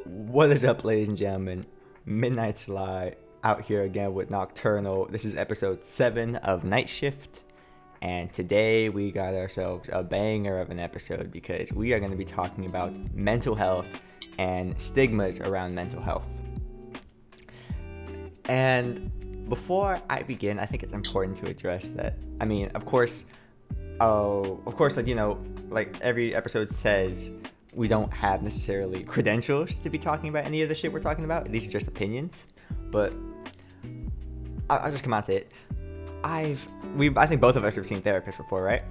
What is up, ladies and gentlemen? Midnight Sly out here again with Nocturnal. This is episode 7 of Night Shift, and today we got ourselves a banger of an episode because we are going to be talking about mental health and stigmas around mental health. And before I begin, I think it's important to address that. I mean, of course, like every episode says, we don't have necessarily credentials to be talking about any of the shit we're talking about. These are just opinions. But I'll just come out and say it. I think both of us have seen therapists before, right?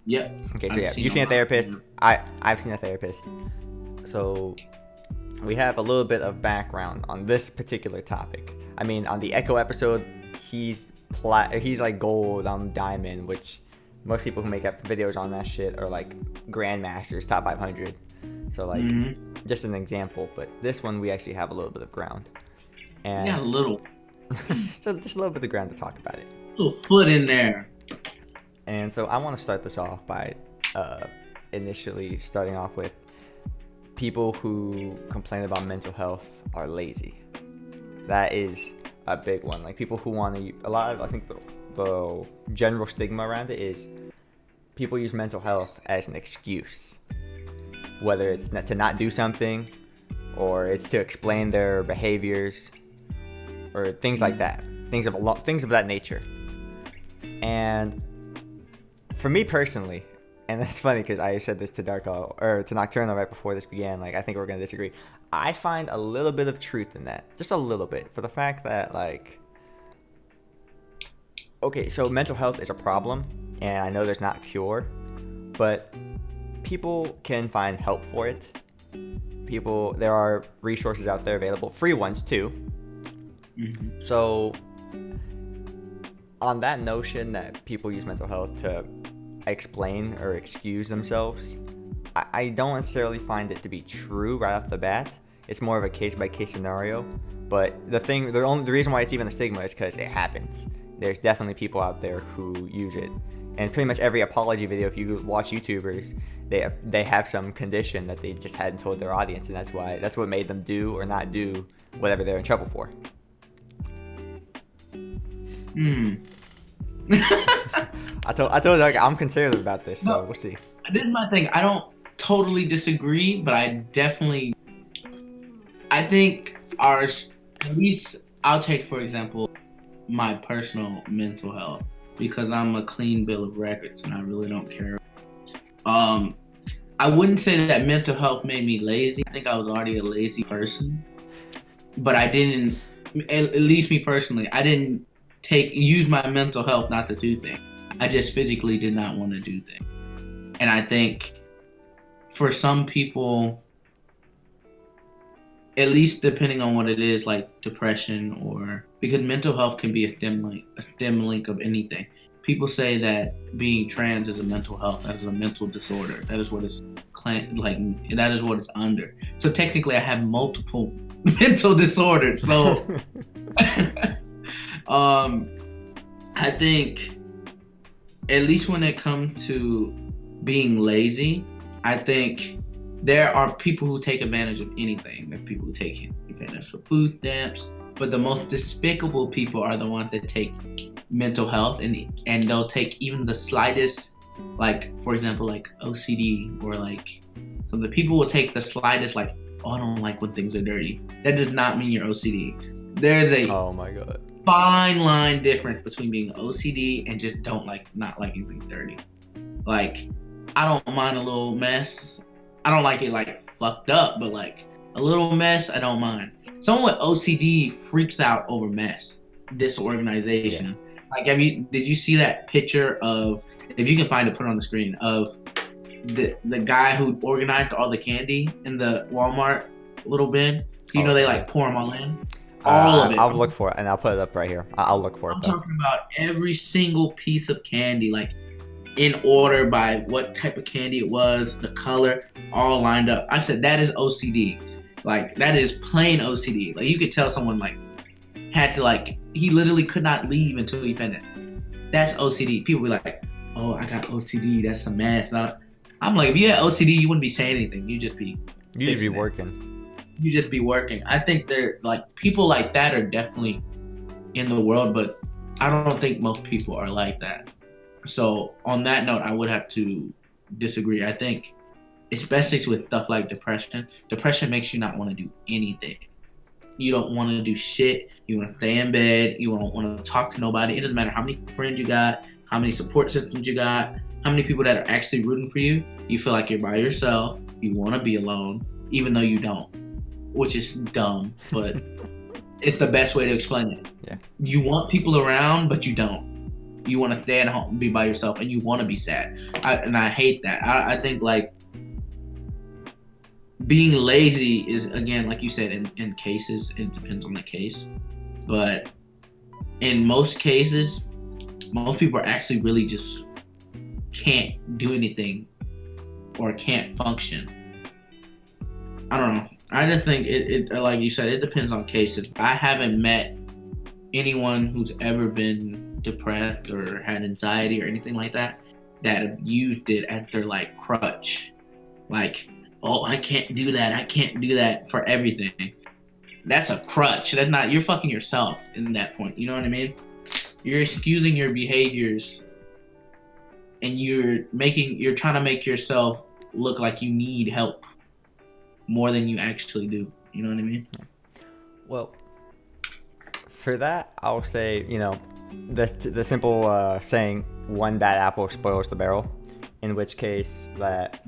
Yep. Okay, so yeah, you've seen a therapist. I've seen a therapist. So we have a little bit of background on this particular topic. I mean, on the Echo episode, he's like gold, I'm diamond, which most people who make up videos on that shit are like grandmasters, top 500. So like, just an example. But this one, we actually have a little bit of ground. And yeah, a little. So just a little bit of ground to talk about it. A little foot in there. And so I want to start this off by initially starting off with people who complain about mental health are lazy. That is a big one. Like people who want to, I think the general stigma around it is people use mental health as an excuse, whether it's to not do something or it's to explain their behaviors or things like that, things of that nature. And for me personally, and that's funny because I said this to to Nocturnal right before this began, like I think we're gonna disagree. I find a little bit of truth in that, just a little bit, for the fact that like, okay, so mental health is a problem, and I know there's not a cure, but people can find help for it. There are resources out there available, free ones too. Mm-hmm. So on that notion that people use mental health to explain or excuse themselves, I don't necessarily find it to be true right off the bat. It's more of a case-by-case scenario. But the reason why it's even a stigma is because it happens. There's definitely people out there who use it. And pretty much every apology video, if you watch YouTubers, they have some condition that they just hadn't told their audience, and that's what made them do or not do whatever they're in trouble for. I told like I'm conservative about this, so we'll see. This is my thing. I don't totally disagree, but I think ours, at least I'll take, for example, my personal mental health, because I'm a clean bill of records and I really don't care. I wouldn't say that mental health made me lazy. I think I was already a lazy person, but I didn't, at least me personally, I didn't use my mental health not to do things. I just physically did not want to do things. And I think for some people, at least depending on what it is, like depression, or because mental health can be a stem link of anything. People say that being trans is a mental health, that is a mental disorder. That is what it's that is what it's under. So technically I have multiple mental disorders. So I think at least when it comes to being lazy, I think there are people who take advantage of anything. There are people who take advantage of food stamps, but the most despicable people are the ones that take mental health and they'll take even the slightest, like for example, like OCD, or like some of the people will take the slightest, like, oh, I don't like when things are dirty. That does not mean you're OCD. There's a oh my god fine line difference between being OCD and just not liking anything dirty. Like, I don't mind a little mess. I don't like it like fucked up, but like a little mess, I don't mind. Someone with OCD freaks out over mess, disorganization. Yeah. Like, did you see that picture of, if you can find it, put it on the screen, of the guy who organized all the candy in the Walmart little bin? You know, they like pour them all in. All of it. I'll look for it and I'll put it up right here. I'll look for it. I'm talking about every single piece of candy, like in order by what type of candy it was, the color, all lined up. I said, that is OCD. Like, that is plain OCD. Like, you could tell someone like had to, like, he literally could not leave until he finished. That's OCD. People be like, oh, I got OCD. That's a mess. I'm like, if you had OCD, you wouldn't be saying anything. You'd just be working. you just be working. I think they're like people like that are definitely in the world, but I don't think most people are like that. So on that note, I would have to disagree. I think, especially with stuff like depression makes you not want to do anything. You don't want to do shit. You want to stay in bed. You don't want to talk to nobody. It doesn't matter how many friends you got, how many support systems you got, how many people that are actually rooting for you. You feel like you're by yourself. You want to be alone, even though you don't, which is dumb, but it's the best way to explain it. Yeah. You want people around, but you don't. You want to stay at home and be by yourself, and you want to be sad. And I hate that. I think, like, being lazy is, again, like you said, in cases, it depends on the case. But in most cases, most people are actually really just can't do anything or can't function. I don't know. I just think it like you said, it depends on cases. I haven't met anyone who's ever been depressed or had anxiety or anything like that have used it as their like crutch. Like, oh, I can't do that for everything. That's a crutch. That's not, you're fucking yourself in that point. You know what I mean? You're excusing your behaviors and you're trying to make yourself look like you need help more than you actually do. You know what I mean? Well, for that, I'll say, the simple saying, one bad apple spoils the barrel, in which case that,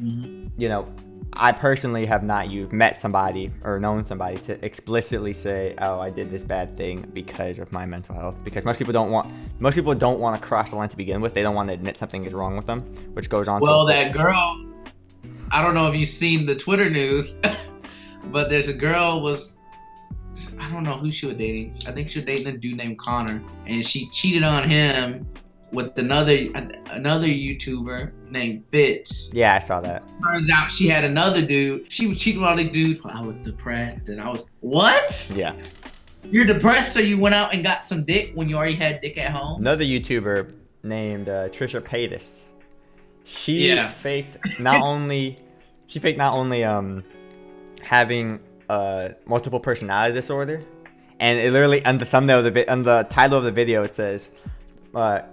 I personally have not met somebody or known somebody to explicitly say, oh, I did this bad thing because of my mental health. Because most people don't want to cross the line to begin with. They don't want to admit something is wrong with them, which goes on. Well, that girl, I don't know if you've seen the Twitter news, but there's a girl I don't know who she was dating. I think she was dating a dude named Connor, and she cheated on him with another YouTuber named Fitz. Yeah, I saw that. Turns out she had another dude. She was cheating on all these dudes. I was depressed, and I was, what? Yeah. You're depressed, so you went out and got some dick when you already had dick at home? Another YouTuber named Trisha Paytas. She faked not only having multiple personality disorder, and it literally on the thumbnail of on the title of the video it says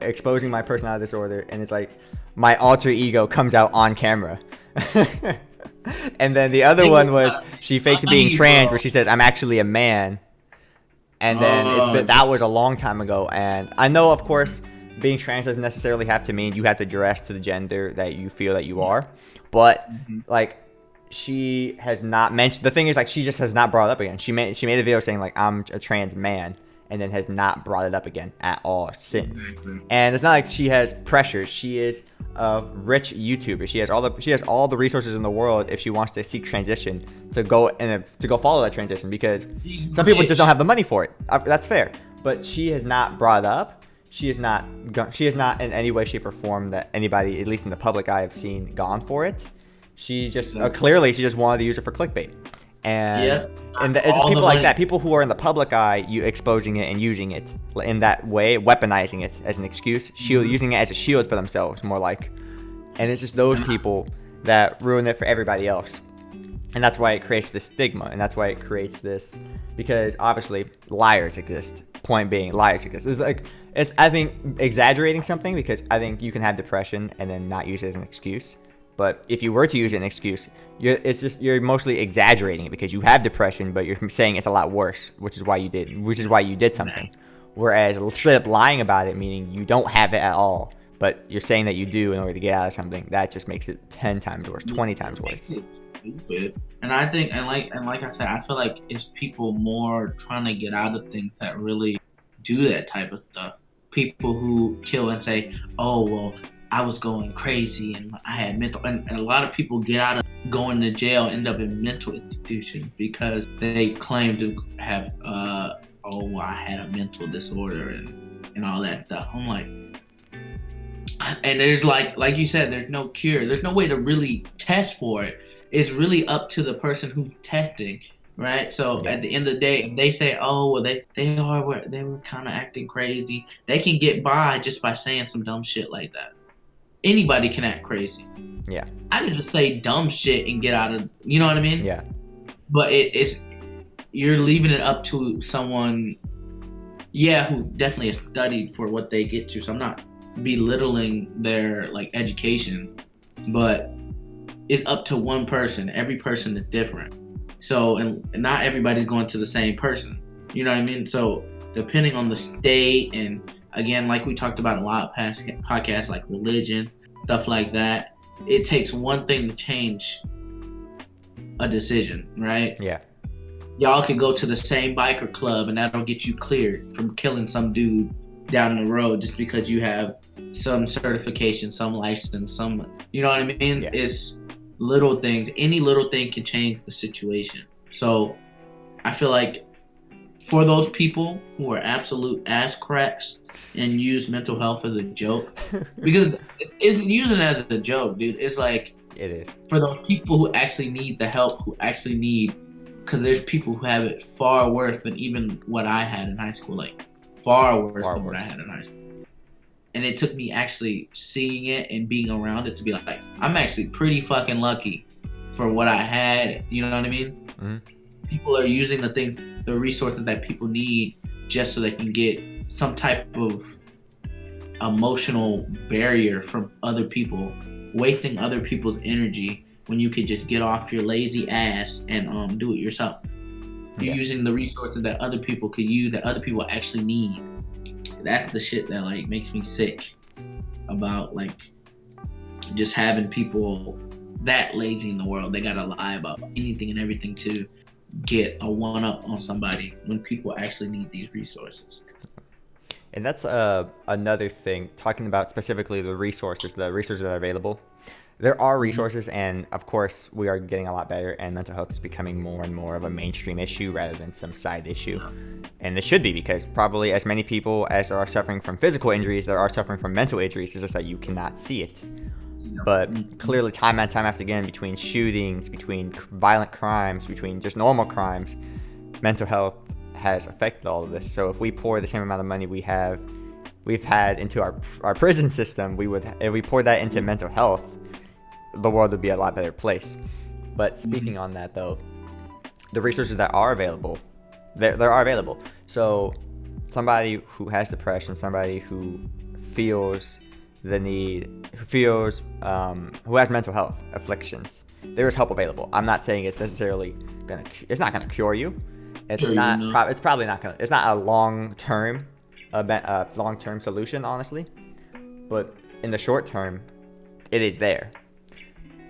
exposing my personality disorder, and it's like my alter ego comes out on camera. And then the other one was she faked being trans, where she says I'm actually a man, and then that was a long time ago. And I know, of course, being trans doesn't necessarily have to mean you have to dress to the gender that you feel that you are, but like, she has not mentioned, the thing is, like, she just has not brought it up again. She made a video saying, like, I'm a trans man, and then has not brought it up again at all since. And it's not like she has pressure. She is a rich YouTuber. She has all the resources in the world if she wants to seek transition to go follow that transition, because some people just don't have the money for it. That's fair. But she has not brought it up. She has not in any way, shape, or form that anybody, at least in the public eye, have seen gone for it. She just clearly she just wanted to use it for clickbait, and it's just people like that, people who are in the public eye, you exposing it and using it in that way, weaponizing it as an excuse, using it as a shield for themselves, more like, and it's just those people that ruin it for everybody else, and that's why it creates this stigma, and that's why it creates this, because obviously liars exist. Point being, liars exist. It's I think exaggerating something, because I think you can have depression and then not use it as an excuse. But if you were to use an excuse, you're mostly exaggerating it, because you have depression, but you're saying it's a lot worse, which is why you did something. Whereas straight up lying about it, meaning you don't have it at all, but you're saying that you do in order to get out of something, that just makes it 10 times worse, 20 times worse. Stupid. And I think, and like I said, I feel like it's people more trying to get out of things that really do that type of stuff. People who kill and say, oh, well, I was going crazy and I had mental, and a lot of people get out of going to jail, end up in mental institutions because they claim to have, I had a mental disorder and all that stuff. I'm like, and there's like you said, there's no cure. There's no way to really test for it. It's really up to the person who's testing, right? So at the end of the day, if they say, oh, well, they were kind of acting crazy, they can get by just by saying some dumb shit like that. Anybody can act crazy. Yeah. I can just say dumb shit and get out of, you know what I mean? Yeah. But it's you're leaving it up to someone, yeah, who definitely has studied for what they get to. So I'm not belittling their like education, but it's up to one person. Every person is different. So, and not everybody's going to the same person. You know what I mean? So, depending on the state, and again, like we talked about a lot of past podcasts, like religion, stuff like that, it takes one thing to change a decision, right? Yeah. Y'all could go to the same biker club, and that'll get you cleared from killing some dude down the road just because you have some certification, some license, some, you know what I mean? Yeah. It's little things. Any little thing can change the situation. So I feel like for those people who are absolute ass cracks and use mental health as a joke, because it's using it as a joke, dude. It's like, It is. for those people who actually need the help, who actually need, because there's people who have it far worse than even what I had in high school, like far worse than what I had in high school. And it took me actually seeing it and being around it to be like, I'm actually pretty fucking lucky for what I had. You know what I mean? Mm-hmm. People are using the resources that people need just so they can get some type of emotional barrier from other people, wasting other people's energy when you could just get off your lazy ass and do it yourself. You're using the resources that other people could use, that other people actually need. That's the shit that like makes me sick about like just having people that lazy in the world. They gotta lie about anything and everything to get a one up on somebody when people actually need these resources. And that's another thing, talking about specifically the resources that are available. There are resources, and of course, we are getting a lot better, and mental health is becoming more and more of a mainstream issue rather than some side issue. And this should be, because probably as many people as there are suffering from physical injuries, there are suffering from mental injuries. It's just that you cannot see it. But clearly, time and time after again, between shootings, between violent crimes, between just normal crimes, mental health has affected all of this. So if we pour the same amount of money we've had into our prison system, if we pour that into mental health, the world would be a lot better place. But speaking on that though, the resources that are available, they are available. So somebody who has depression, somebody who feels the need, who has mental health afflictions, there is help available. I'm not saying it's necessarily it's not gonna cure you. It's it's probably not gonna. It's not a long-term solution, honestly. But in the short term, it is there,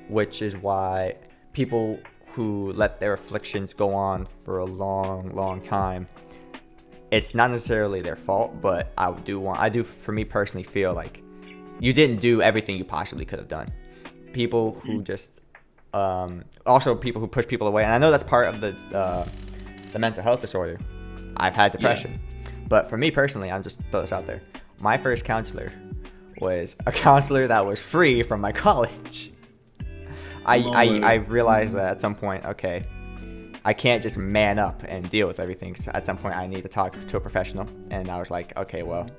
which is why people who let their afflictions go on for a long, long time, it's not necessarily their fault, but for me personally, feel like you didn't do everything you possibly could have done. People who just, also people who push people away, and I know that's part of the mental health disorder. I've had depression. But for me personally, I'm just throw this out there. My first counselor was a counselor that was free from my college. I realized that at some point, okay, I can't just man up and deal with everything. So at some point, I need to talk to a professional. And I was like, okay, well,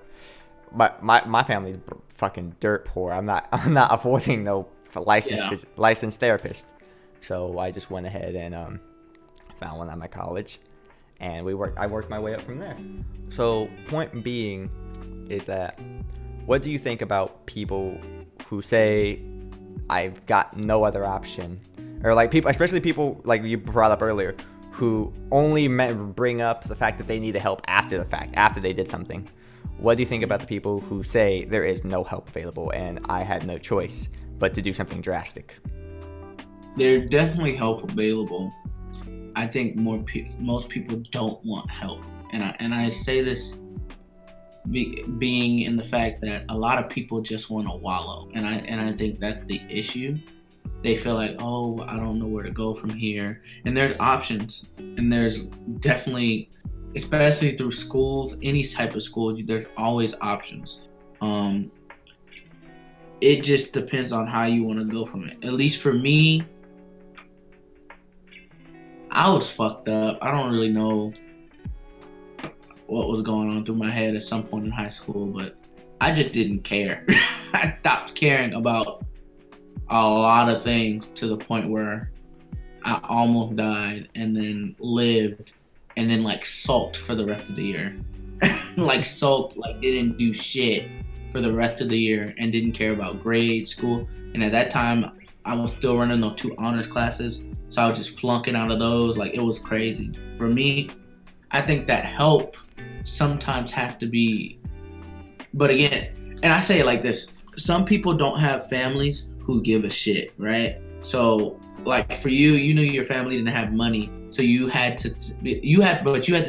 my family's fucking dirt poor. I'm not affording no licensed therapist. So I just went ahead and found one at my college, and I worked my way up from there. So point being is that, what do you think about people who say, I've got no other option, or like people, especially people like you brought up earlier, who only bring up the fact that they need help after the fact, after they did something? What do you think about the people who say there is no help available and I had no choice but to do something drastic? There's definitely help available. I think most people don't want help, and I say this being in the fact that a lot of people just want to wallow, and I think that's the issue. They feel like, oh, I don't know where to go from here, and there's options, and there's definitely, especially through schools, any type of school, there's always options. It just depends on how you want to go from it. At least for me, I was fucked up. I don't really know what was going on through my head at some point in high school, but I just didn't care. I stopped caring about a lot of things to the point where I almost died and then lived and then like sulked for the rest of the year. Like sulked, like didn't do shit for the rest of the year and didn't care about grade school. And at that time, I was still running those 2 honors classes, so I was just flunking out of those. Like it was crazy. For me, I think that help sometimes have to be, but again, and I say it like this: some people don't have families who give a shit, right? So like for you, you knew your family didn't have money, so you had to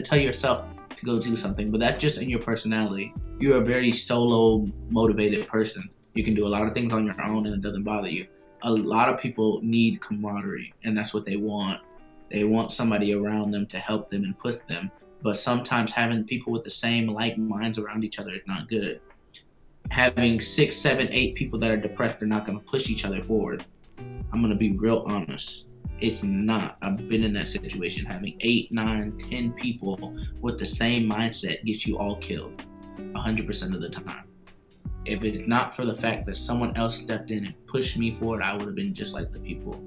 tell yourself to go do something. But that's just in your personality. You're a very solo motivated person. You can do a lot of things on your own and it doesn't bother you. A lot of people need camaraderie, and that's what they want. They want somebody around them to help them and push them. But sometimes having people with the same like minds around each other is not good. Having 6, 7, 8 people that are depressed are not going to push each other forward. I'm going to be real honest. It's not. I've been in that situation. Having 8, 9, 10 people with the same mindset gets you all killed 100% of the time. If it's not for the fact that someone else stepped in and pushed me forward, I would have been just like the people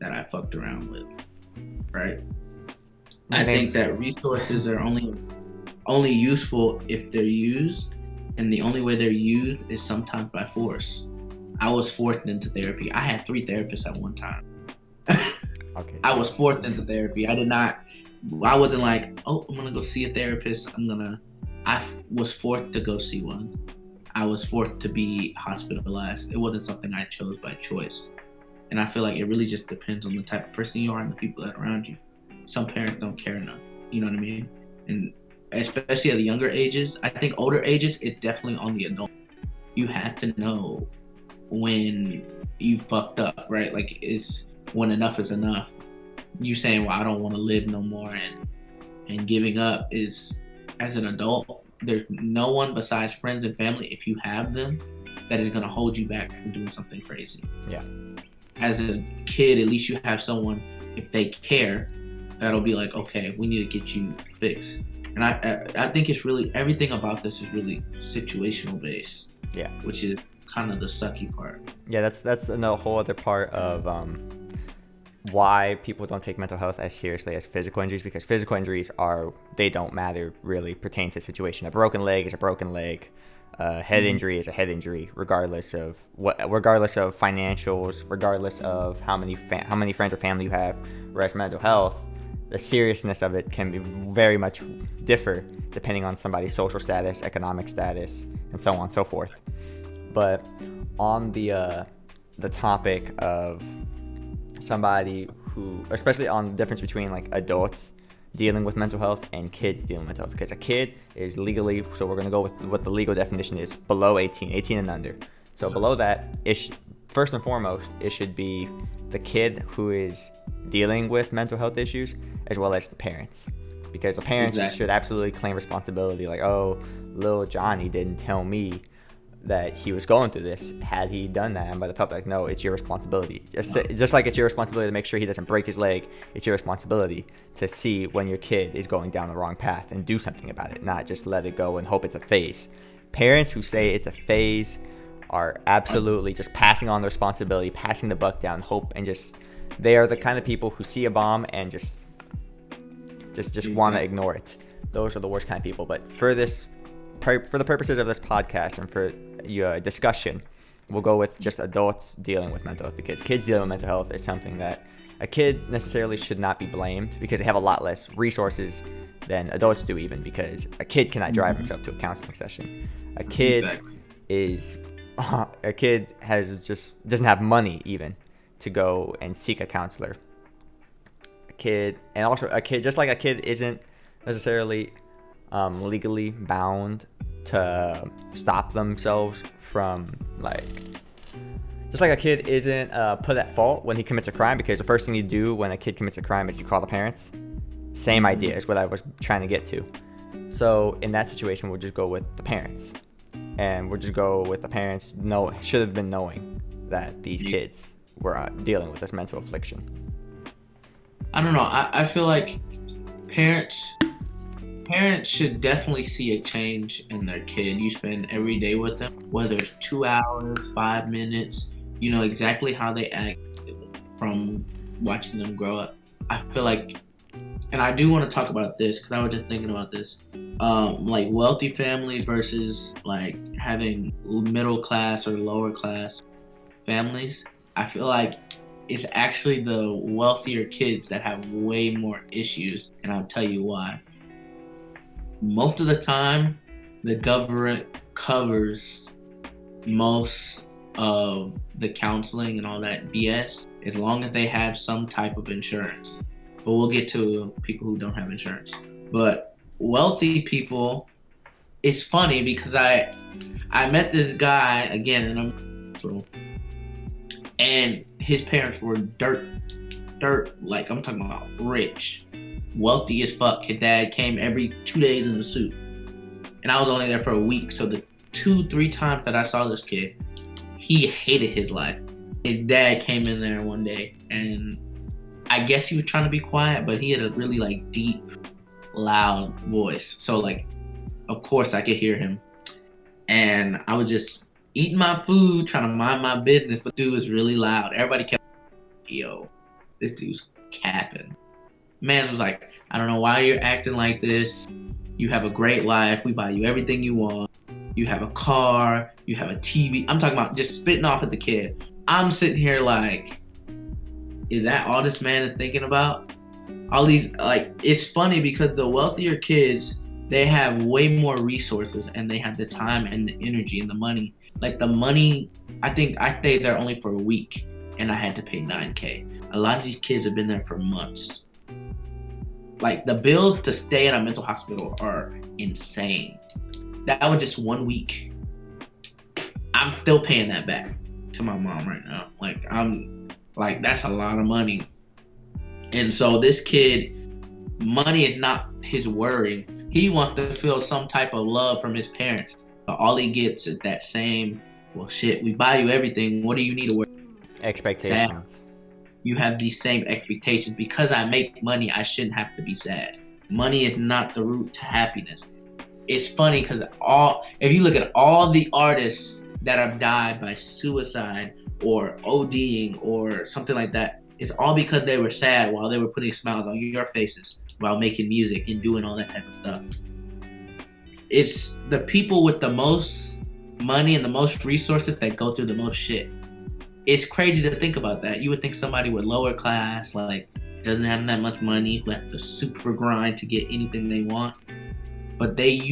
that I fucked around with, right? I think that resources are only useful if they're used, and the only way they're used is sometimes by force. I was forced into therapy. I had 3 therapists at one time. Okay. I was forced into therapy. I wasn't like, oh, I'm gonna go see a therapist. I was forced to go see one. I was forced to be hospitalized. It wasn't something I chose by choice. And I feel like it really just depends on the type of person you are and the people that are around you. Some parents don't care enough. You know what I mean? And especially at the younger ages, I think older ages, it's definitely on the adult. You have to know when you fucked up, right? Like it's when enough is enough. You saying, well, I don't want to live no more, and giving up is, as an adult, there's no one besides friends and family, if you have them, that is going to hold you back from doing something crazy. Yeah. As a kid, at least you have someone, if they care, that'll be like, okay, we need to get you fixed. And I think it's really, everything about this is really situational based. Yeah. Which is kind of the sucky part. Yeah, that's the whole other part of why people don't take mental health as seriously as physical injuries, because physical injuries they don't matter really pertain to the situation. A broken leg is a broken leg. Head injury is a head injury, regardless of financials, regardless of how many friends or family you have. Whereas mental health, the seriousness of it can be very much differ depending on somebody's social status, economic status, and so on and so forth. But on the topic of somebody who, especially on the difference between like adults dealing with mental health and kids dealing with mental health, because a kid is legally, so we're going to go with what the legal definition is, below 18 and under. So below that, first and foremost, it should be the kid who is dealing with mental health issues, as well as the parents, because the parents should absolutely claim responsibility. Like, oh, little Johnny didn't tell me that he was going through this. Had he done that, and by the public, no, it's your responsibility. Just like it's your responsibility to make sure he doesn't break his leg, it's your responsibility to see when your kid is going down the wrong path and do something about it, not just let it go and hope it's a phase. Parents who say it's a phase are absolutely just passing on the responsibility, passing the buck down, hope, and they are the kind of people who see a bomb and just want to ignore it. Those are the worst kind of people. But for the purposes of this podcast and for your discussion, we'll go with just adults dealing with mental health, because kids dealing with mental health is something that a kid necessarily should not be blamed, because they have a lot less resources than adults do, even because a kid cannot drive himself to a counseling session. A kid doesn't have money even to go and seek a counselor. A kid, just like a kid isn't necessarily legally bound to stop themselves from, like, just like a kid isn't put at fault when he commits a crime, because the first thing you do when a kid commits a crime is you call the parents. Same idea is what I was trying to get to. So in that situation, we'll just go with the parents, and we'll just go with the parents should have been knowing that these kids were dealing with this mental affliction. I don't know. I feel like parents should definitely see a change in their kid. You spend every day with them, whether it's 2 hours, 5 minutes, you know exactly how they act from watching them grow up. I feel like and I do want to talk about this because I was just thinking about this. Like wealthy families versus like having middle class or lower class families. I feel like it's actually the wealthier kids that have way more issues, and I'll tell you why. Most of the time, the government covers most of the counseling and all that BS as long as they have some type of insurance. But we'll get to people who don't have insurance. But wealthy people, it's funny because I met this guy again in a hospital, and his parents were dirt, like I'm talking about rich, wealthy as fuck. His dad came every 2 days in a suit, and I was only there for a week. So the 2-3 times that I saw this kid, he hated his life. His dad came in there one day, and I guess he was trying to be quiet, but he had a really like deep, loud voice. So like, of course I could hear him, and I was just eating my food, trying to mind my business. But dude was really loud. Everybody kept, yo, this dude's capping. Man was like, I don't know why you're acting like this. You have a great life. We buy you everything you want. You have a car. You have a TV. I'm talking about just spitting off at the kid. I'm sitting here like, is that all this man is thinking about? All these, like, it's funny because the wealthier kids, they have way more resources and they have the time and the energy and the money. Like the money, I think I stayed there only for a week and I had to pay $9,000. A lot of these kids have been there for months. Like the bills to stay in a mental hospital are insane. That was just 1 week. I'm still paying that back to my mom right now. Like that's a lot of money. And so this kid, money is not his worry. He wants to feel some type of love from his parents. But all he gets is that same, well, shit, we buy you everything. What do you need to worry? Expectations. Sad. You have these same expectations. Because I make money, I shouldn't have to be sad. Money is not the root to happiness. It's funny because if you look at all the artists that have died by suicide or ODing or something like that, it's all because they were sad while they were putting smiles on your faces while making music and doing all that type of stuff. It's the people with the most money and the most resources that go through the most shit. It's crazy to think about that. You would think somebody with lower class, like, doesn't have that much money, who have to super grind to get anything they want. But they I'm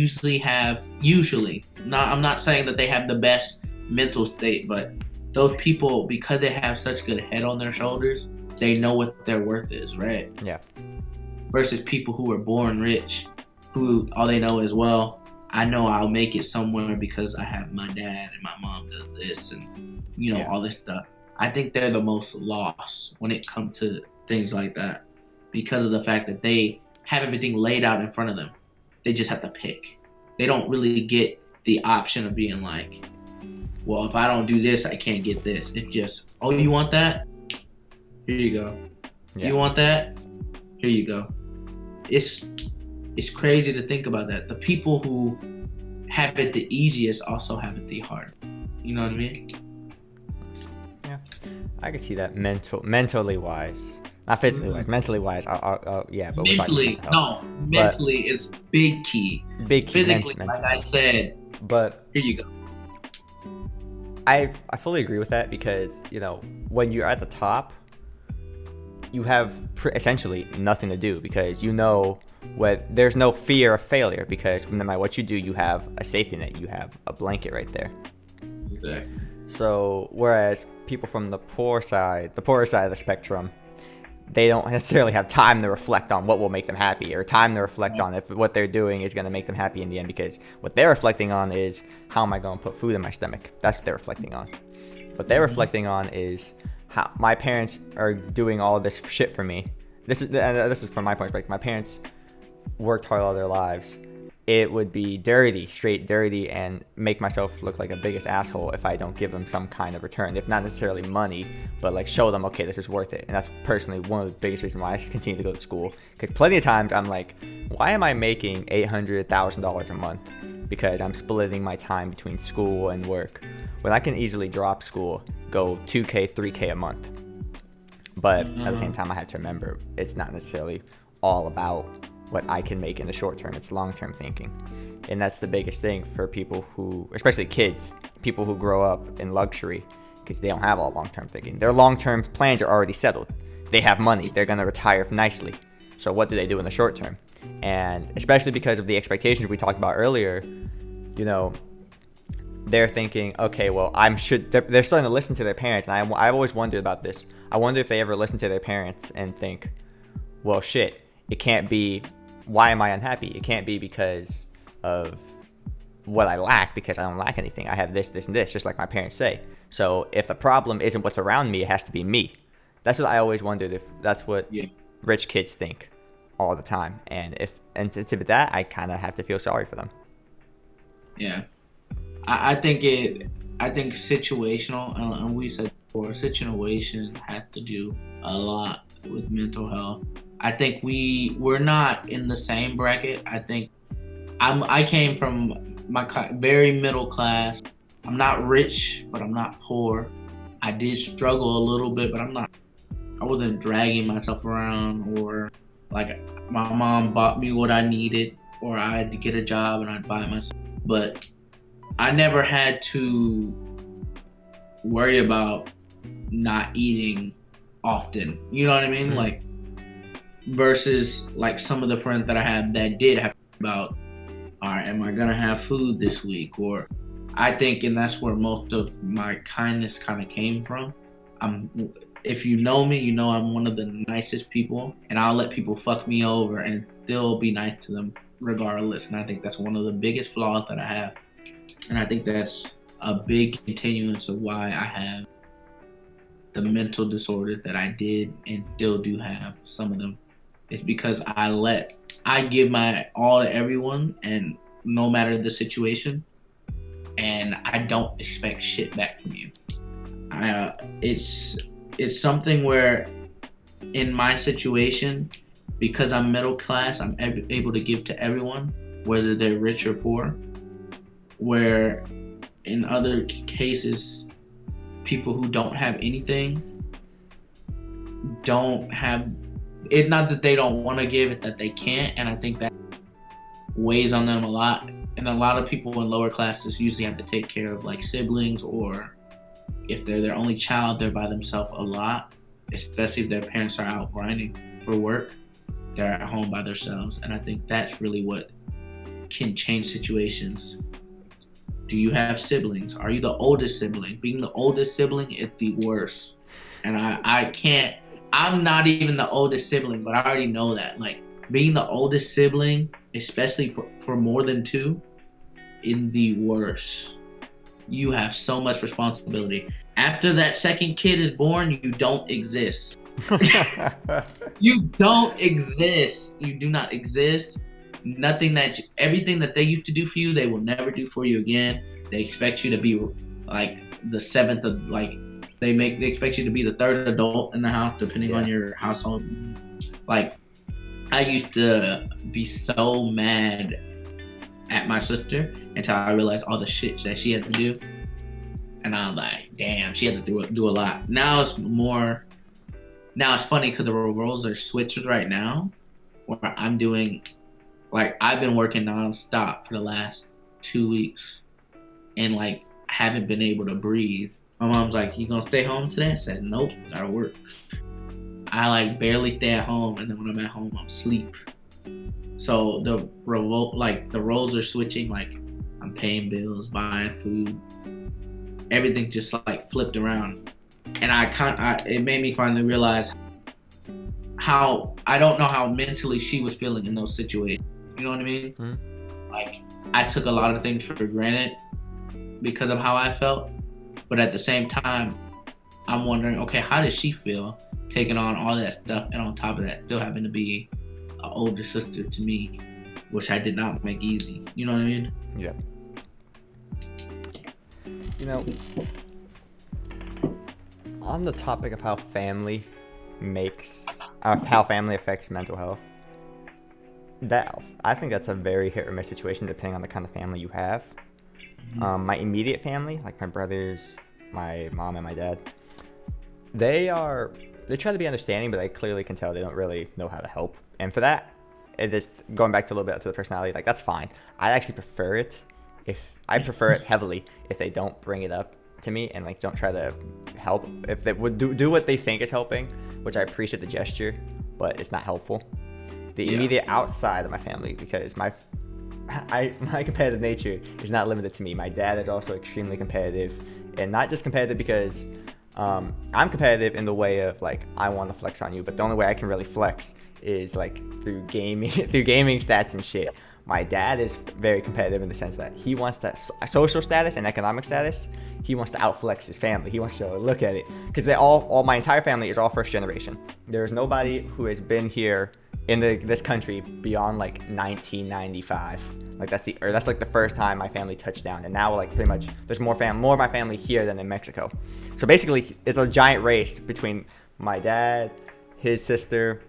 not saying that they have the best mental state, but those people, because they have such good head on their shoulders, they know what their worth is, right? Yeah. Versus people who were born rich, who all they know is, well, I know I'll make it somewhere because I have my dad and my mom does this and, all this stuff. I think they're the most lost when it comes to things like that because of the fact that they have everything laid out in front of them. They just have to pick. They don't really get the option of being like, well, if I don't do this, I can't get this. It's just, oh, you want that? Here you go. Yeah. You want that? Here you go. It's crazy to think about that. The people who have it the easiest also have it the hard. You know what I mean? Yeah, I could see that mentally wise, not physically wise, mentally wise. Yeah, but mentally, mentally is big key. Big key. Physically, like I said. But here you go. I fully agree with that because when you're at the top, you have essentially nothing to do because there's no fear of failure because no matter what you do, you have a safety net, you have a blanket right there. Exactly. So whereas people from the poorer side of the spectrum, they don't necessarily have time to reflect on what will make them happy or time to reflect on if what they're doing is going to make them happy in the end because what they're reflecting on is how am I going to put food in my stomach? That's what they're reflecting on. What they're reflecting on is how my parents are doing all this shit for me. This is from my point of perspective. My parents worked hard all their lives. It would be straight dirty, and make myself look like a biggest asshole if I don't give them some kind of return. If not necessarily money, but like show them, okay, this is worth it. And that's personally one of the biggest reasons why I continue to go to school. Because plenty of times I'm like, why am I making $800,000 a month? Because I'm splitting my time between school and work. When I can easily drop school, go $2K, $3K a month. But at the same time, I had to remember it's not necessarily all about what I can make in the short term. It's long-term thinking. And that's the biggest thing for people who, especially kids, people who grow up in luxury, because they don't have all long-term thinking. Their long-term plans are already settled. They have money. They're going to retire nicely. So what do they do in the short term? And especially because of the expectations we talked about earlier, you know, they're thinking, okay, well, they're starting to listen to their parents. And I've always wondered about this. I wonder if they ever listen to their parents and think, well, shit, it can't be, why am I unhappy? It can't be because of what I lack, because I don't lack anything. I have this, this, and this, just like my parents say. So if the problem isn't what's around me, it has to be me. That's what I always wondered, if that's what rich kids think all the time. And to that, I kind of have to feel sorry for them. Yeah. I think situational, and we said before, situation has to do a lot with mental health. I think we're not in the same bracket. I think I came from very middle class. I'm not rich, but I'm not poor. I did struggle a little bit, but I wasn't dragging myself around, or like my mom bought me what I needed, or I had to get a job and I'd buy it myself. But I never had to worry about not eating often. You know what I mean? Like, versus like some of the friends that I have that did have about, all right, am I gonna have food this week? Or I think, and that's where most of my kindness kind of came from. If you know me, you know I'm one of the nicest people, and I'll let people fuck me over and still be nice to them regardless. And I think that's one of the biggest flaws that I have. And I think that's a big continuance of why I have the mental disorder that I did and still do have, some of them. It's because I give my all to everyone, and no matter the situation, and I don't expect shit back from you. It's something where in my situation, because I'm middle class, I'm able to give to everyone, whether they're rich or poor. Where in other cases, people who don't have anything don't have, it's not that they don't want to give, it's that they can't, and I think that weighs on them a lot. And a lot of people in lower classes usually have to take care of like siblings, or if they're their only child, they're by themselves a lot, especially if their parents are out grinding for work. They're at home by themselves, and I think that's really what can change situations. Do you have siblings? Are you the oldest sibling? Being the oldest sibling is the worst. And I'm not even the oldest sibling, but I already know that. Like, being the oldest sibling, especially for more than two, is the worst. You have so much responsibility. After that second kid is born, you don't exist. You don't exist. You do not exist. Everything that they used to do for you, they will never do for you again. They expect you to be like the seventh of, like, they expect you to be the third adult in the house, depending on your household. Like, I used to be so mad at my sister until I realized all the shit that she had to do, and I'm like, damn, she had to do a lot. Now it's funny because the roles are switched right now, where I'm doing. Like, I've been working nonstop for the last 2 weeks, and like, haven't been able to breathe. My mom's like, "You gonna stay home today?" I said, "Nope, gotta work." I like barely stay at home, and then when I'm at home, I'm asleep. So the roles are switching. Like, I'm paying bills, buying food, everything just like flipped around, and it made me finally realize how I don't know how mentally she was feeling in those situations. You know what I mean? Mm-hmm. Like, I took a lot of things for granted because of how I felt. But at the same time, I'm wondering, okay, how does she feel taking on all that stuff, and on top of that, still having to be an older sister to me, which I did not make easy. You know what I mean? Yeah. You know, on the topic of how family affects mental health, I think that's a very hit or miss situation depending on the kind of family you have. Mm-hmm. My immediate family, like my brothers, my mom, and my dad, they try to be understanding, but I clearly can tell they don't really know how to help And for that, it is going back to a little bit to the personality. Like that's fine. I actually prefer it heavily if they don't bring it up to me and like don't try to help. If they would do what they think is helping, which I appreciate the gesture, but it's not helpful. The immediate outside of my family, because my competitive nature is not limited to me. My dad is also extremely competitive, and not just competitive because I'm competitive in the way of like I want to flex on you, but the only way I can really flex is like through gaming stats and shit. My dad is very competitive in the sense that he wants that social status and economic status. He wants to outflex his family. He wants to look at it because my entire family is all first generation. There's nobody who has been here in this country beyond like 1995. Like that's like the first time my family touched down, and now like pretty much there's more of my family here than in Mexico. So basically, it's a giant race between my dad, his sister,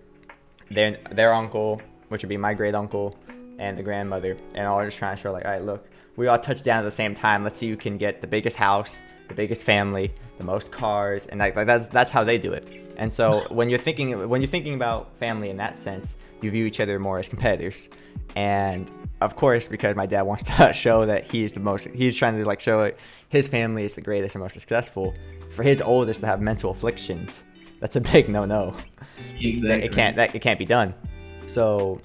their uncle, which would be my great uncle, and the grandmother, and all just trying to show like, all right, look, we all touched down at the same time. Let's see who can get the biggest house, the biggest family, the most cars, and like that's how they do it. And so when you're thinking about family in that sense, you view each other more as competitors. And of course, because my dad wants to show that he's trying to like show his family is the greatest and most successful. For his oldest to have mental afflictions, that's a big no. Exactly. It can't be done. So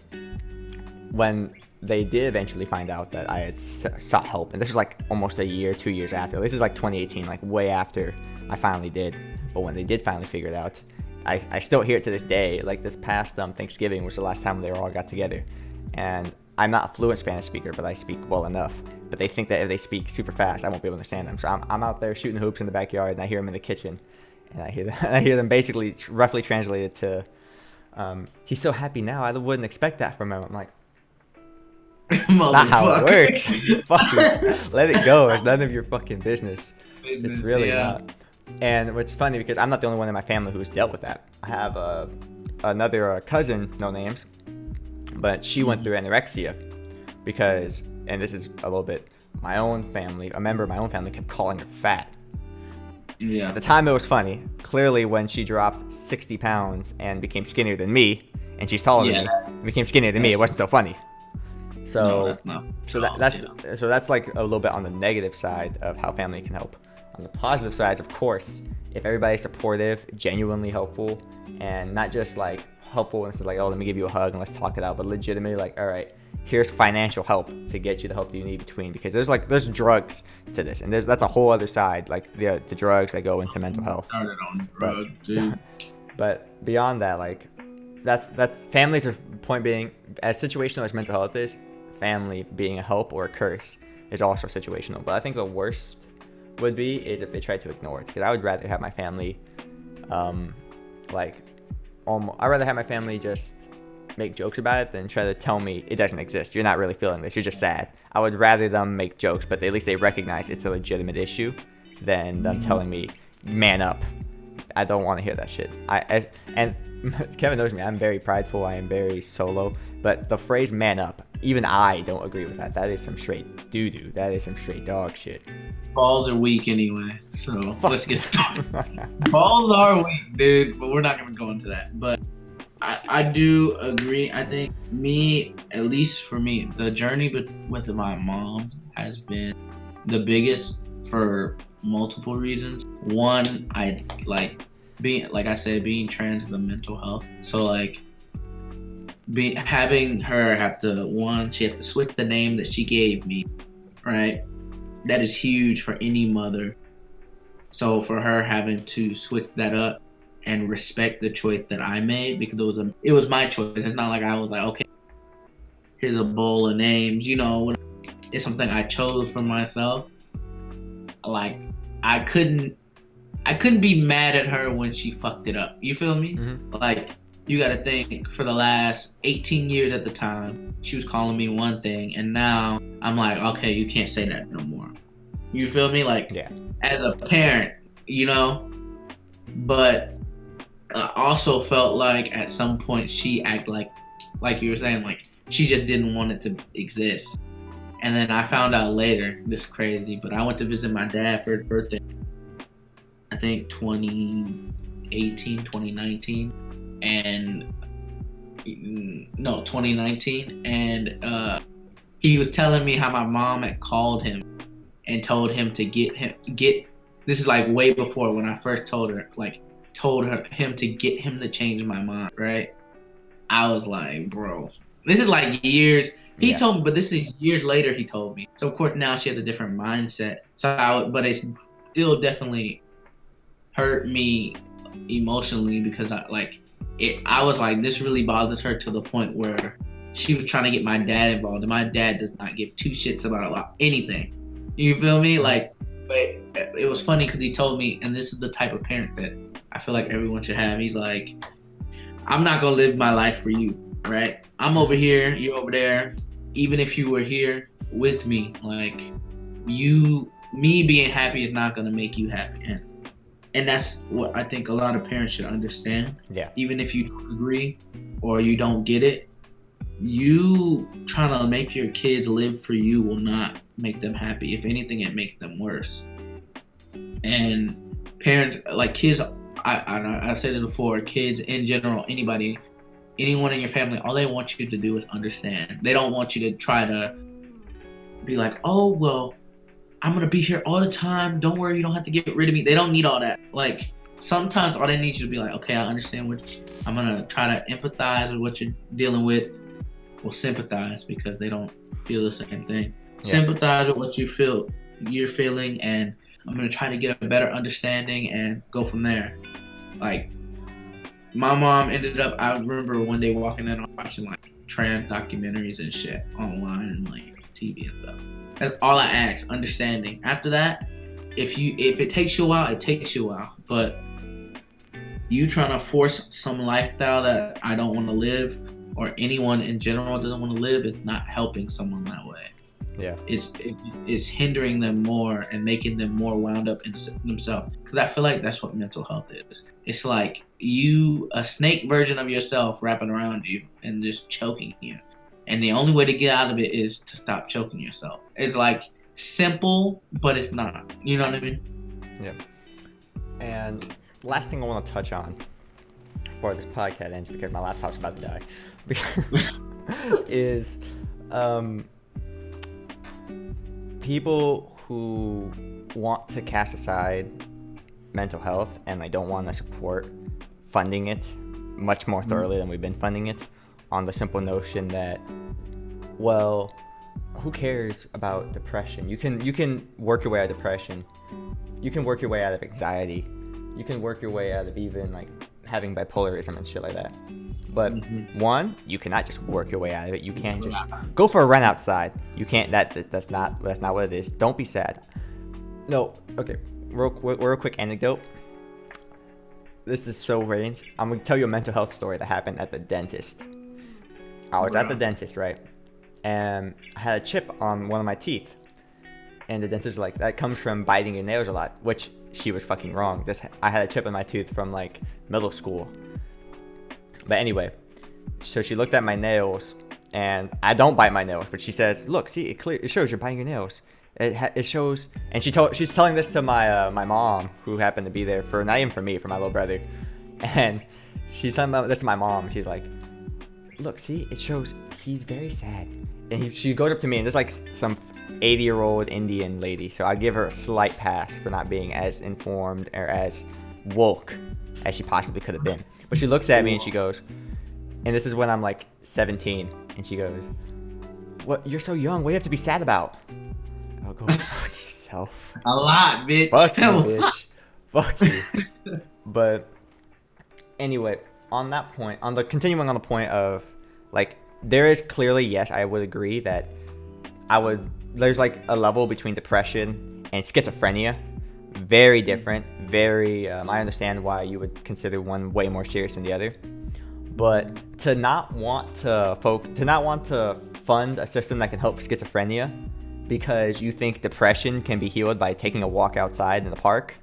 when they did eventually find out that I had sought help, and this was like almost 2 years after. This is like 2018, like way after I finally did. But when they did finally figure it out, I still hear it to this day. Like this past Thanksgiving was the last time they all got together. And I'm not a fluent Spanish speaker, but I speak well enough. But they think that if they speak super fast, I won't be able to understand them. So I'm out there shooting hoops in the backyard, and I hear them in the kitchen. And I hear them basically roughly translated to, he's so happy now, I wouldn't expect that from him. I'm like, it's not how it works. Fuckers, let it go. It's none of your fucking business. It's really not. And it's funny because I'm not the only one in my family who's dealt with that. I have another cousin, no names, but she went through anorexia because, and this is a little bit, my own family, a member of my own family kept calling her fat. Yeah. At the time, it was funny. Clearly, when she dropped 60 pounds and became skinnier than me, and she's taller than me, and became skinnier than me, it wasn't so funny. So, that's like a little bit on the negative side of how family can help. On the positive side, of course, if everybody's supportive, genuinely helpful, and not just like helpful and it's like, oh, let me give you a hug and let's talk it out, but legitimately like, all right, here's financial help to get you the help that you need between, because there's drugs to this, and that's a whole other side, like the drugs that go into mental health. Started on drugs, dude. But beyond that, like that's families are, point being, as situational as mental health is, family being a help or a curse is also situational. But I think the worst would be is if they tried to ignore it, because I would rather have my family I'd rather have my family just make jokes about it than try to tell me it doesn't exist. You're not really feeling this. You're just sad. I would rather them make jokes, but at least they recognize it's a legitimate issue than them telling me, man up. I don't want to hear that shit. And Kevin knows me. I'm very prideful. I am very solo. But the phrase "man up," even I don't agree with that. That is some straight doo-doo. That is some straight dog shit. Balls are weak anyway, so let's get started. Balls are weak, dude, but we're not gonna go into that. But I do agree. I think at least for me, the journey with my mom has been the biggest for multiple reasons. One, I like being trans is a mental health. So like having her she had to switch the name that she gave me, right? That is huge for any mother. So for her having to switch that up and respect the choice that I made, because it was my choice. It's not like I was like, okay, here's a bowl of names. It's something I chose for myself. Like I couldn't be mad at her when she fucked it up. You feel me? Mm-hmm. Like you got to think, for the last 18 years at the time, she was calling me one thing, and now I'm like, okay, you can't say that no more. You feel me? Like, yeah. As a parent, but I also felt like at some point she acted like you were saying, like she just didn't want it to exist. And then I found out later, this is crazy, but I went to visit my dad for his birthday, I think 2018, 2019. And no, 2019, and he was telling me how my mom had called him and told him to get. This is like way before when I first told her him to get him to change my mind, right? I was like, bro, this is like years. He told me, but this is years later. He told me. So of course now she has a different mindset. But it's still definitely hurt me emotionally because I was like, this really bothered her to the point where she was trying to get my dad involved, and my dad does not give two shits about anything. You feel me? Like, but it was funny because he told me, and this is the type of parent that I feel like everyone should have. He's like, I'm not gonna live my life for you, right? I'm over here, you're over there. Even if you were here with me, like me being happy is not gonna make you happy, and that's what I think a lot of parents should understand. Yeah. Even if you don't agree or you don't get it, you trying to make your kids live for you will not make them happy. If anything, it makes them worse. And parents, like kids, I said it before, kids in general, anyone in your family, all they want you to do is understand. They don't want you to try to be like, oh, well, I'm going to be here all the time. Don't worry, you don't have to get rid of me. They don't need all that. Like, sometimes all they need you to be like, okay, I understand I'm going to try to empathize with what you're dealing with. Well, sympathize because they don't feel the same thing. Yeah. Sympathize with what you're feeling, and I'm going to try to get a better understanding and go from there. Like, my mom ended up, I remember one day walking in and watching like trans documentaries and shit online and like TV and stuff. That's all I ask, understanding. After that, if it takes you a while, it takes you a while. But you trying to force some lifestyle that I don't want to live, or anyone in general doesn't want to live, is not helping someone that way. Yeah. It's hindering them more and making them more wound up in themselves. Because I feel like that's what mental health is. It's like a snake version of yourself wrapping around you and just choking you. And the only way to get out of it is to stop choking yourself. It's like simple, but it's not. You know what I mean? Yeah. And last thing I want to touch on before this podcast ends, because my laptop's about to die, is people who want to cast aside mental health and they don't want to support funding it much more thoroughly than we've been funding it, on the simple notion that, well, who cares about depression? You can work your way out of depression. You can work your way out of anxiety. You can work your way out of even like having bipolarism and shit like that. But one, you cannot just work your way out of it. You can't just go for a run outside. You can't. That's not what it is. Don't be sad. No. Okay. Real quick anecdote. This is so range. I'm gonna tell you a mental health story that happened at the dentist. I was at the dentist, right? And I had a chip on one of my teeth. And the dentist was like, that comes from biting your nails a lot, which she was fucking wrong. I had a chip in my tooth from like middle school. But anyway, so she looked at my nails, and I don't bite my nails, but she says, look, see, it shows you're biting your nails. It shows, and she's telling this to my mom, who happened to be there not even for me, for my little brother. And she's telling this to my mom. She's like, look, see, it shows he's very sad. And she goes up to me, and there's like some 80-year-old Indian lady, so I give her a slight pass for not being as informed or as woke as she possibly could have been. But she looks at me and she goes, and this is when I'm like 17, and she goes, what, you're so young, what do you have to be sad about? I'll go, fuck yourself. A lot, bitch. Fuck you, bitch. Fuck you. But anyway, continuing on the point of, like, there is clearly, yes, I would agree that there's like a level between depression and schizophrenia. Very different. Very, I understand why you would consider one way more serious than the other. But to not want to fund a system that can help schizophrenia because you think depression can be healed by taking a walk outside in the park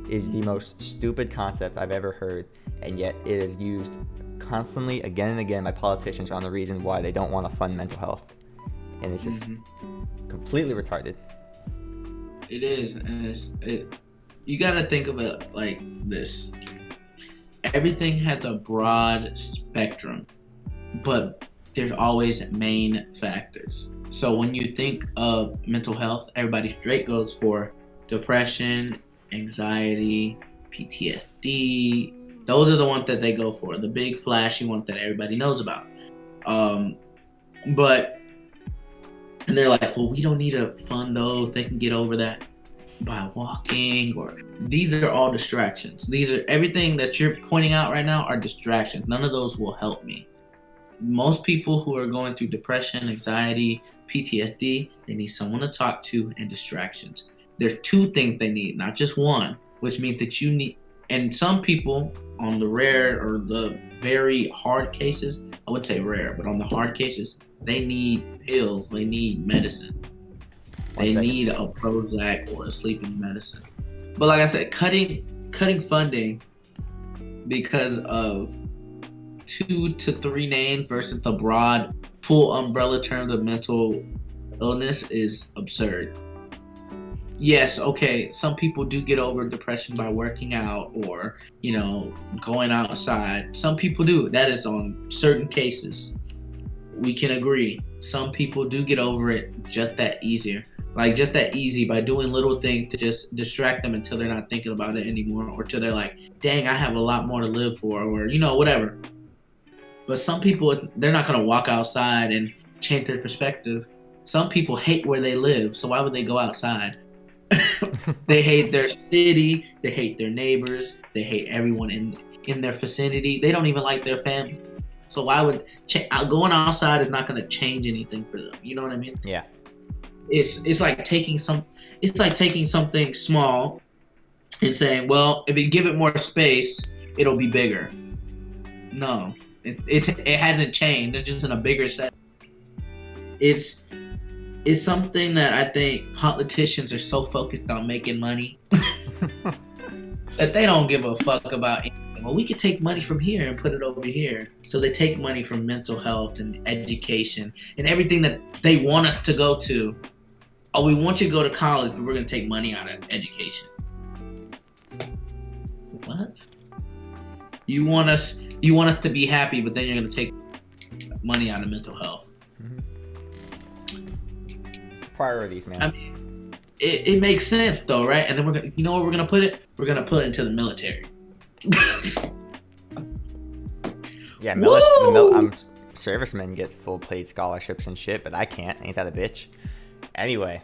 is the most stupid concept I've ever heard. And yet it is used constantly again and again by politicians on the reason why they don't want to fund mental health. And it's just completely retarded. It is, and you gotta think of it like this. Everything has a broad spectrum. but there's always main factors. So when you think of mental health, everybody straight goes for depression, anxiety, PTSD. Those are the ones that they go for, the big flashy ones that everybody knows about. Um, but and they're like, well, we don't need to fund those. They can get over that by walking, or these are all distractions. These are everything that you're pointing out right now are distractions. None of those will help me. Most people who are going through depression, anxiety, PTSD, they need someone to talk to and distractions. There's two things they need, not just one, which means that you need, and some people on the rare or the very hard cases, I would say rare, but on the hard cases, they need pills, they need medicine. One They second. need a Prozac or a sleeping medicine. But like I said, cutting funding because of 2 to 3 names versus the broad, full umbrella terms of mental illness is absurd. Yes, okay, some people do get over depression by working out or, going outside. Some people do. That is on certain cases. We can agree. Some people do get over it just that easier. Like just that easy by doing little things to just distract them until they're not thinking about it anymore or till they're like, dang, I have a lot more to live for or, whatever. But some people, they're not going to walk outside and change their perspective. Some people hate where they live, so why would they go outside? They hate their city, they hate their neighbors, they hate everyone in their vicinity. They don't even like their family. So why would going outside is not going to change anything for them? You know what I mean? Yeah. It's like taking something small and saying, well, if you give it more space, it'll be bigger. No, it hasn't changed. It's just in a bigger set. It's something that I think politicians are so focused on making money that they don't give a fuck about anything. Well, we could take money from here and put it over here. So they take money from mental health and education and everything that they want it to go to. Oh, we want you to go to college, but we're going to take money out of education. What? You want us to be happy, but then you're going to take money out of mental health. Priorities, man. I mean, it makes sense though, right? And then we're gonna, where we're gonna put it? We're gonna put it into the military. Yeah, servicemen get full paid scholarships and shit, but I can't. Ain't that a bitch? Anyway,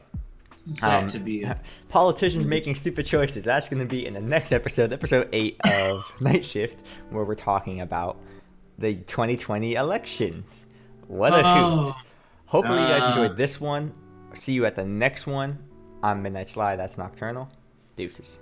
To be politicians making stupid choices. That's going to be in the next episode 8 of Night Shift, where we're talking about the 2020 elections. What a hoot! Hopefully you guys enjoyed this one. See you at the next one. I'm Midnight Sly. That's Nocturnal. Deuces.